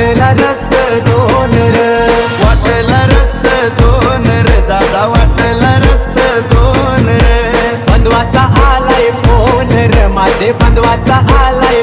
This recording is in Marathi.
वाटला रस्त दोन र, वाटला रस्त दोन र दादा, वाटला रस्त दोन र. बंधवाचा आलाय फोन र, माझे बंधवाचा आलाय